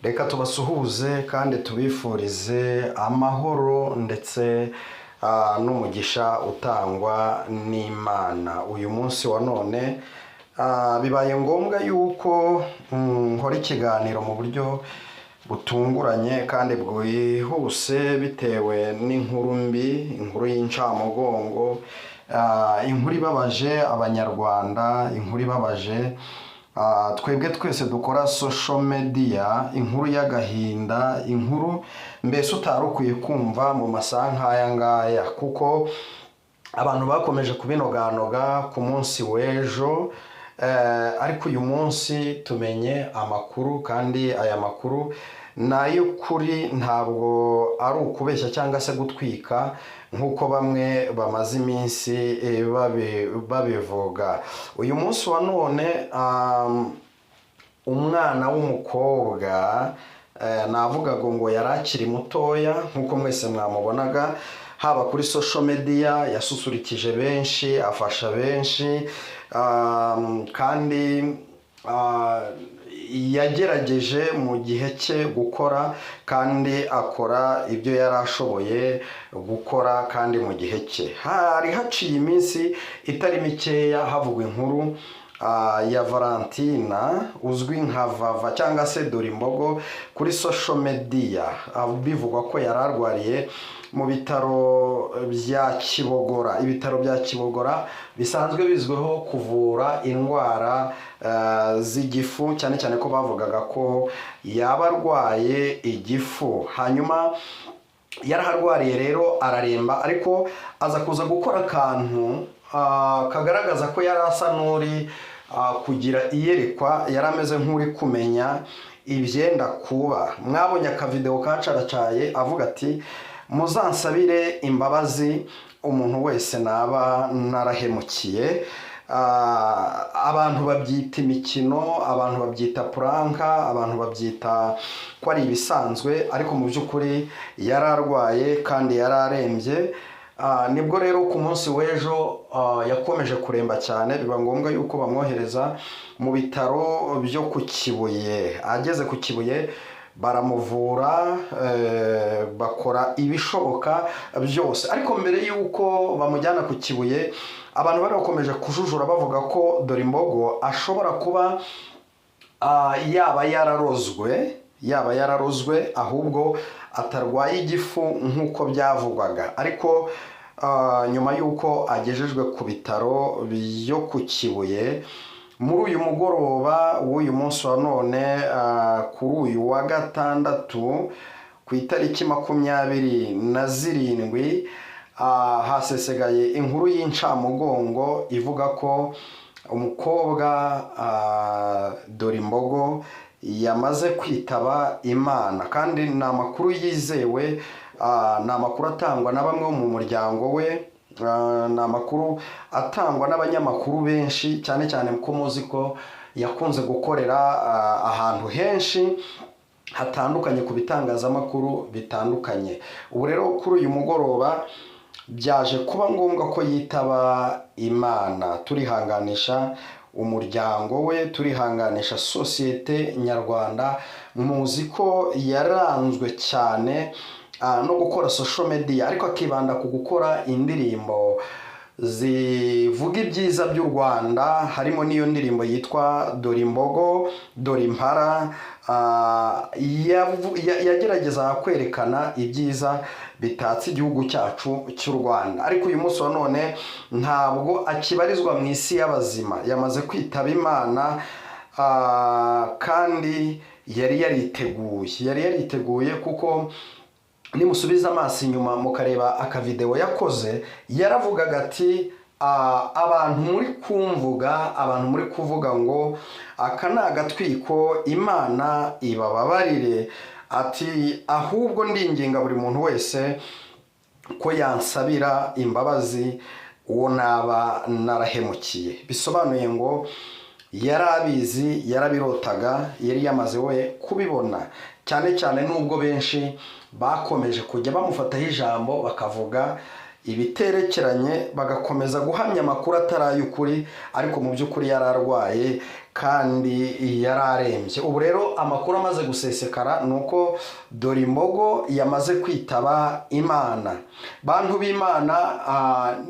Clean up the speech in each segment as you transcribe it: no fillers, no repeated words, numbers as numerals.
Reka tubasuhuze kandi tubifurize amahoro ndetse n'umugisha utangwa n'Imana. Uyu munsi wa none bibaye ngombwa yuko nkora ikiganiro mu buryo butunguranye kandi bwihuse bitewe n'inkuru mbi, inkuru y'incamugongo, inkuru ibabaje abanyarwanda, inkuru ibabaje twebwe twese dukora social media, inkuru y'agahinda, inkuru mbese utari ukwiye kumva mu masaha nk'aya ngaya, kuko abantu bakomeje kubinoganoga ku munsi w'ejo, ariko uyu munsi tumenye amakuru kandi aya makuru n'ay'ukuri, ntabwo ari ukubeshya cyangwa se gutwika nk'uko bamwe bamaze iminsi babivuga. Uyu munsi wa none umwana w'umukobwa, navuga ngo yari akiri mutoya nk'uko mwese mwamubonaga haba kuri social media, yasusurikije benshi, afasha benshi, kandi yagerageje mu gihe cye gukora kandi akora ibyo yari ashoboye gukora kandi mu gihe cye. Hari haciye iminsi itari mikeya havugwa inkuru ya Valentina uzwi nka Vava cyangwa se Dorimbogo kuri social media, bivugwa ko yari arwariye mu bitaro bya Kibogora. Ibitaro bya Kibogora bisanzwe bizwiho kuvura indwara z'igifu, cyane cyane ko bavugaga ko yaba arwaye igifu. Hanyuma yaraharwariye rero araremba, ariko aza kuza gukora akantu kagaragaza ko yari asa n'uri kugira iyerekwa, yari ameze nk'uri kumenya ibyenda kuba. Mwabonye akavideo kacaracaye avuga ati muzansabire imbabazi umuntu wese naba narahemukiye. Abantu babyita imikino, abantu babyita puranka, abantu babyita ko ari ibisanzwe, ariko mu by'ukuri yari arwaye kandi yari arembye. Nibwo rero ku munsi w'ejo yakomeje kuremba cyane, biba ngombwa yuko bamwohereza mu bitaro byo ku Kibuye. Ageze ku Kibuye baramuvura, bakora ibishoboka byose, ariko mbere yuko bamujyana ku Kibuye abantu bari bakomeje kujujura bavuga ko Dorimbogo ashobora kuba yaba yararozwe ahubwo atarwaye igifu nk'uko byavugwaga. Ariko nyuma y'uko agejejwe ku bitaro byo ku Kibuye muri uyu mugoroba w'uyu munsi wa none, kuri uyu wa gatandatu ku itariki 27, hasesegaye inkuru y'incamugongo ivuga ko umukobwa Dorimbogo yamaze kwitaba Imana, kandi ni amakuru yizewe, ni amakuru atangwa na bamwe mu muryango we, ni amakuru atangwa n'abanyamakuru benshi, cyane cyane ko muzi ko yakunze gukorera ahantu henshi hatandukanye ku bitangazamakuru bitandukanye. Ubu rero kuri uyu mugoroba byaje kuba ngombwa ko yitaba Imana. Turihanganisha umuryango we, turihanganisha sosiyete nyarwanda. Muzi ko yaranzwe cyane no gukora social media, ariko akibanda ku gukora indirimbo zivuga ibyiza by'u Rwanda, harimo n'iyo ndirimbo yitwa Dorimbogo Dorimpara. Yagerageza kwerekana ibyiza bitatse igihugu cyacu cy'u Rwanda, ariko uyu munsi wa none ntabwo akibarizwa mu isi y'abazima, yamaze kwitaba Imana. Kandi yari yariteguye kuko nimusubiza amaso inyuma mukareba akavideo yakoze, yaravugaga ati abantu muri kumvuga, abantu muri kuvuga ngo aka ni agatwiko, Imana ibababarire. Ati ahubwo ndinginga buri muntu wese ko yansabira imbabazi uwo naba narahemukiye. Bisobanuye ngo yari abizi, yarabirotaga, yari yamaze we kubibona, cyane cyane nubwo benshi bakomeje kujya bamufataho ijambo bakavuga ibiterekeranye, bagakomeza guhamya amakuru atari ay'ukuri, ariko mu by'ukuri yararwaye kandi yararembye. Ubu rero amakuru amaze gusesekara nuko dore imbogo yamaze kwitaba Imana. Bantu b'Imana,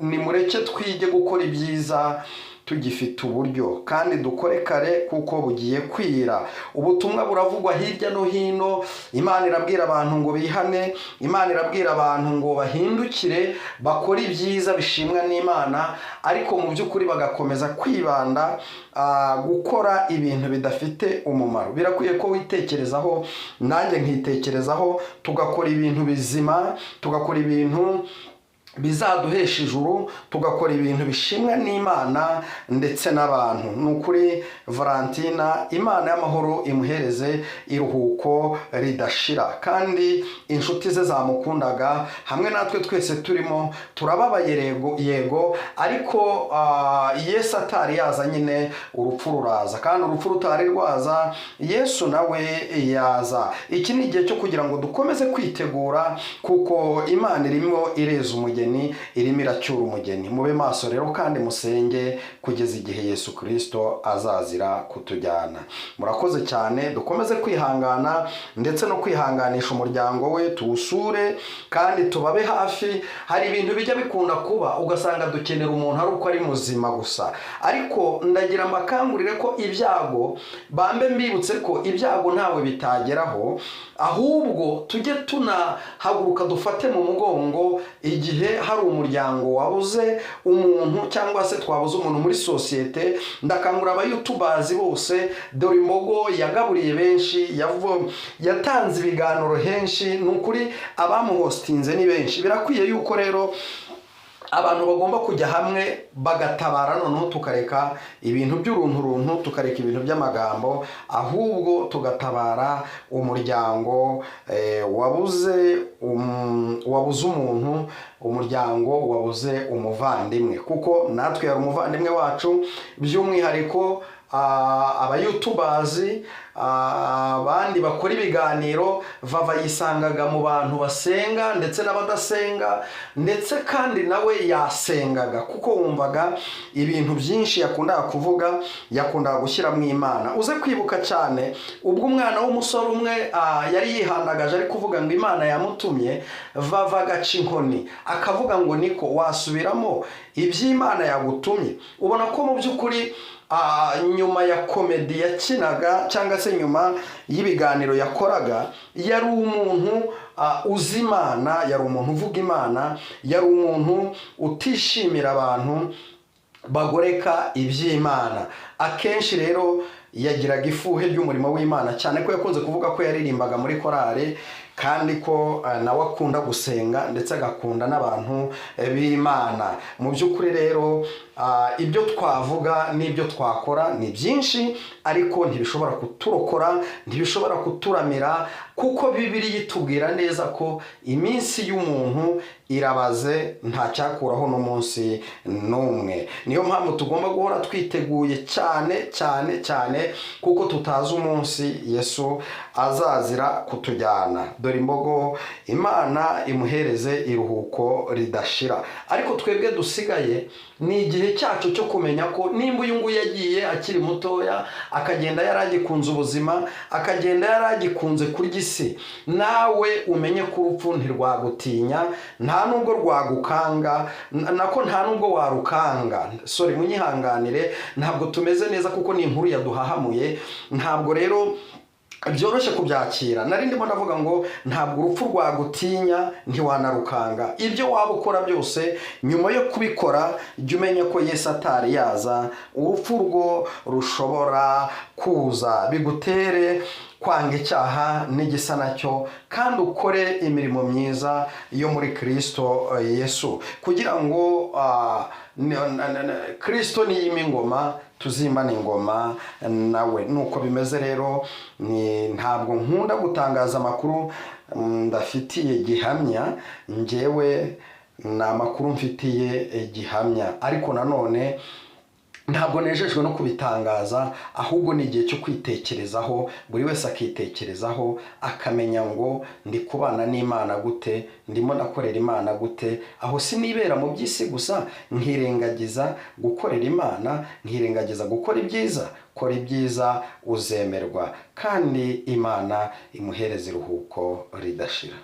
nimureke twige gukora ibyiza tugifite uburyo, kandi dukore kare kuko bugiye kwira. Ubutumwa buravugwa hirya no hino. Imana irabwira abantu ngo bihane, Imana irabwira abantu ngo bahindukire bakore ibyiza bishimwa n'Imana, ariko mu by'ukuri bagakomeza kwibanda gukora ibintu bidafite umumaro. Birakwiye ko witekerezaho, nanjye nkitekerezaho, tugakora ibintu bizima, tugakora ibintu bizaduhesha ijuru, tugakora ibintu bishimwa n'Imana ndetse n'abantu. Nukuri Valentina, Imana y'amahoro imuhereze iruhuko ridashira, kandi inshuti ze zamukundaga hamwe natwe twese turimo turababaye yego, ariko Yesu atari yaza nyine urupfu ruraza, kandi urupfu rutari rwaza Yesu nawe yaza. Iki ni igihe cyo kugira ngo dukomeze kwitegura, kuko Imana irimo ireza umugeni, irimo iracyura umugeni. Mube maso rero kandi musenge kugeza igihe Yesu Kristo azazira kutujyana. Murakoze cyane, dukomeze kwihangana ndetse no kwihanganisha umuryango we, tuwusure kandi tubabe hafi. Hari ibintu bijya bikunda kuba ugasanga dukenera umuntu ari uko ari muzima gusa, ariko ndagira amakangurire ko ibyago, bambe mbibutse ko ibyago ntawe bitageraho, ahubwo tujye tunahaguruka dufate mu mugongo igihe hari umuryango wabuze umuntu, cyangwa se twabuze umuntu muri sosiyete. Ndakangura abayutubazi bose, dore imbogo yagaburiye benshi, yatanze ibiganiro henshi, nukuri abamuhostinze ni benshi. Birakwiye yuko rero abantu bagomba kujya hamwe bagatabara, noneho tukareka ibintu by'urunturuntu, tukareka ibintu by'amagambo, ahubwo tugatabara umuryango wabuze umuntu, umuryango wabuze umuvandimwe, kuko natwe yari umuvandimwe wacu. By'umwihariko abayutubazi, abandi bakora ibiganiro, Vava yisangaga mu bantu basenga ndetse n'abadasenga, ndetse kandi nawe yasengaga, kuko wumvaga ibintu byinshi yakundaga kuvuga, yakundaga gushyiramo Imana. Uze kwibuka cyane ubwo umwana w'umusore umwe yari yihandagaje ari kuvuga ngo Imana yamutumye, Vava agaca inkoni akavuga ngo niko wasubiramo iby'Imana yagutumye. Ubona ko mu by'ukuri nyuma ya komedi yakinaga, cyangwa se nyuma y'ibiganiro yakoraga, yari umuntu uzi Imana, yari umuntu uvuga Imana, yari umuntu utishimira abantu bagoreka iby'Imana. Akenshi rero yagiraga ifuhe ry'umurimo w'Imana, cyane ko yakunze kuvuga ko yaririmbaga muri korale, kandi ko nawe akunda gusenga ndetse agakunda n'abantu b'Imana. Mu by'ukuri rero ibyo twavuga n'ibyo twakora ni byinshi, ariko ntibishobora kuturokora, ntibishobora kuturamira, kuko Bibiliya itubwira neza ko iminsi y'umuntu irabaze, nta cyakuraho n'umunsi n'umwe. Niyo mpamvu tugomba guhora twiteguye cyane cyane cyane, kuko tutazi umunsi Yesu azazira kutujyana. Dore imbogo, Imana imuhereze iruhuko ridashira, ariko twebwe dusigaye ni igihe cyacu cyo kumenya ko nimba uyu nguyu yagiye akiri mutoya, akagenda yaragikunze ubuzima, akagenda yaragikunze kurya isi, nawe umenye ko urupfu ntirwagutinya, nta nubwo rwagukanga, nako nta nubwo warukanga. Munyihanganire, ntabwo tumeze neza kuko ni inkuru yaduhahamuye, ntabwo rero byoroshye kubyakira. Narindimo ndavuga ngo ntabwo urupfu rwagutinya, ntiwanarukanga. Ibyo waba ukora byose, nyuma yo kubikora jya umenya ko Yesu atari yaza, urupfu rwo rushobora kuza bigutere kwanga icyaha n'igisa nacyo, kandi ukore imirimo myiza yo muri Kristo Yesu, kugira ngo Kristo niyima ingoma tuzimana ingoma nawe. Nuko bimeze rero, ntabwo nkunda gutangaza amakuru ndafitiye gihamya, njyewe ni amakuru mfitiye gihamya, ariko nanone ntabwo nejejwe no kubitangaza, ahubwo ni igihe cyo kwitekerezaho, buri wese akitekerezaho akamenya ngo ndi kubana n'Imana gute, ndimo nakorera Imana gute. Aho sinibera mu by'isi gusa nkirengagiza gukorera Imana, nkirengagiza gukora ibyiza. Kora ibyiza uzemerwa kandi Imana imuhereza iruhuko ridashira.